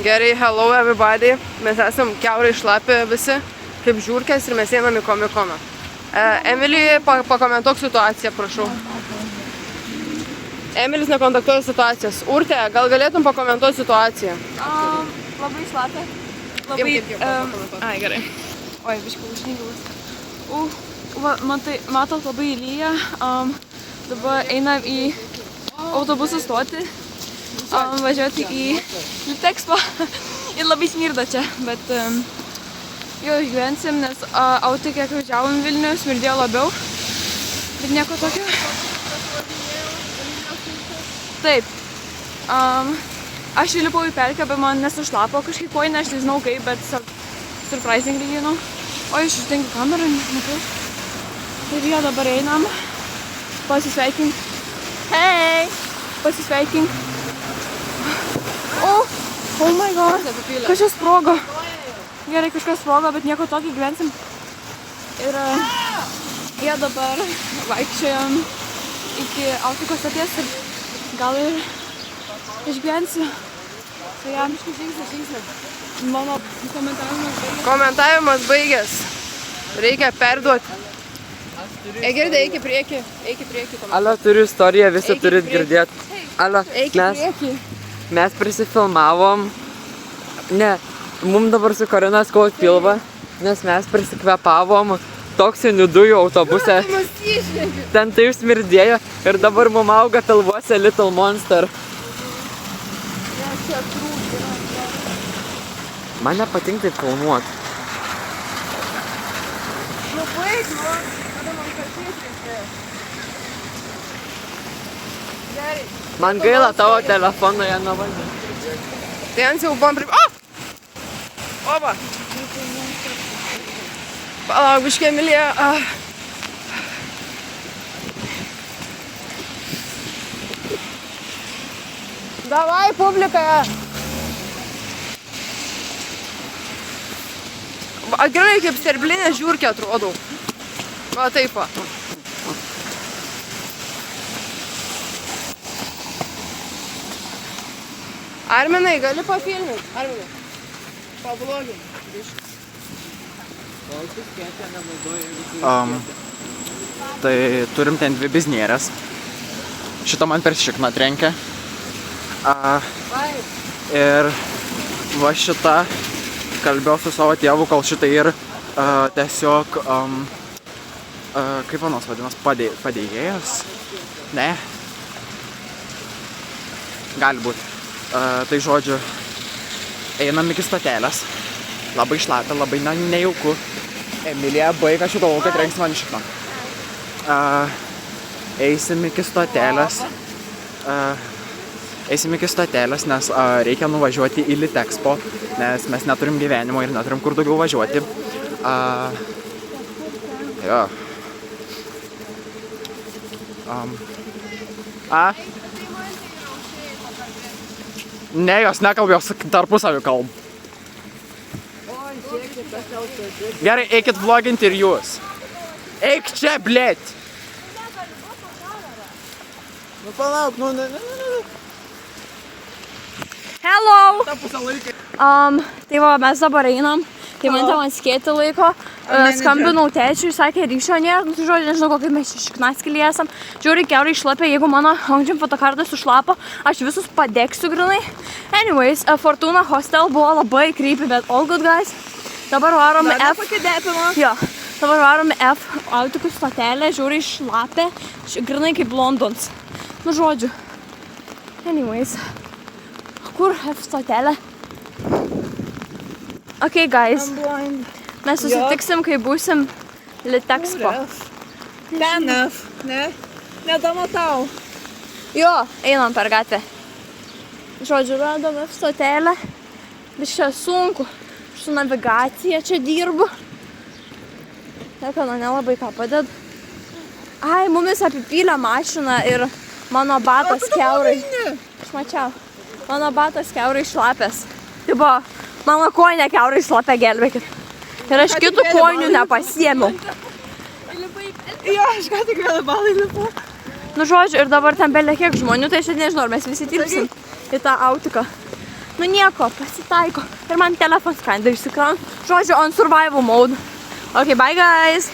Gerai, hello everybody. Mes esam kiaurai šlapi visi, kaip žiūrkės ir mes einam į komikoną. Emilijai, pakomentuok situaciją, prašau. Emilis nekontaktuoja situacijas. Urte, gal galėtum pakomentuoti situaciją? Labai šlapia. Labai... Ai, gerai. Oi, biškai užnygiaus. Matot, labai lyja. Dabar einam į autobusų stotį. Važiuoti į Litexpo. Ir labai smirda čia, bet jau išgyvensim, nes autai, kiek važiavom Vilnių, smirdėjo labiau. Bet nieko tokio. Taip. Aš įlipau į pelkę, bet man nesušlapo kažkaip kojinę, aš nežinau kaip, bet surprisingly, you know. O, aš užtengiu kamerą, nematau. Ir jo, dabar einam. Pasisveikink. Hei! Pasisveikink. Oh my god. Kažkas sprogo. Gerai, kažkas sprogo, bet nieko tokio gyvensim. Ir jie dabar vaikščiojam iki autobusų stoties ir gal ir išgyvensiu. Tai jam žingsnis. Mano komentavimas baigęs. Reikia perduoti. Girdė, eik į priekį. Alo, turiu istoriją, visi turit girdėti. Alo, mes prisifilmavom. Ne, mums dabar su Karina skauda pilvą, nes mes prisikvepavom toksinių dujų autobuse. Ten tai išsmirdėjo ir dabar mums auga pilvuose Little Monster. Man nepatinka taip filmuoti. Man gaila tavo telefono, jie nevaldė. Tai ant jau buvom Opa! Palauk, biškė, Emilija. Davai, publika! Gerai, kaip sterblinė žiūrkė atrodau. Va, taip va. Arminai, gali pafilmint? Arminai, pablogin. Tai turim ten dvi biznierės. Šito man per šikną trenkia. Ir va šitą kalbėjau su savo tėvu, kol šitą ir tiesiog, kaip manos vadinas, padėjėjas? Ne? Gali būti. Tai žodžiu, einam iki stotelės. Labai šlapia, labai nejauku. Emilija baigė, aš jau galvoju, kad rengs man šikną. Eisim iki stotelės, nes reikia nuvažiuoti į Litexpo, nes mes neturim gyvenimo ir neturim kur daugiau važiuoti. Jo. Ne, jos nekalbė, jos tarpusavį kalb. Gerai, eikit vloginti ir jūs. Eik čia, blėt! Nu palauk, ne. Hello! Tai va, mes dabar einam. Tai man ten skėti laiko. Skambinau tėčiui, sakė, ryšio nėra. Nu, tai žodžiu, nežinau, kokie mes šiknaskilį esam. Žiūri, kiaurai šlapia, jeigu mano Hongdžim fotokartas sušlapo, aš visus padegsiu grinai. Anyways, Fortuna Hostel buvo labai creepy, bet all good, guys. Dabar varom F. Jo, dabar varom F autikų stotelę, žiūri, šlapia, grinai kaip Londons. Nu, žodžiu. Anyways, kur F stotelė? Ok, guys. Mes susitiksim, kai būsim Litexpo. Ten F, ne? Nedamatau. Jo, einam per gatvę. Žodžiu, radom F stotelę. Biškia sunku. Su navigacija čia dirbu. Nekana, nelabai ką paded. Ai, mumis apipylė mašiną ir mano batas kiaurai. Aš mačiau. Mano batas kiaurai šlapės. Tai buvo, mano kojinė kiaurai šlapė, gelbėkit. Ir aš kitų kojinių nepasiėmiau. Jo, aš ką tik vėl balai lipu. Nu žodžiu, ir dabar ten belia kiek žmonių, tai aš nežinau, ar mes visi tilpsim į tą autiką. Nu nieko, pasitaiko. Ir man telefonas skrenda išsikran. Žodžiu, on survival mode. Okay, bye guys.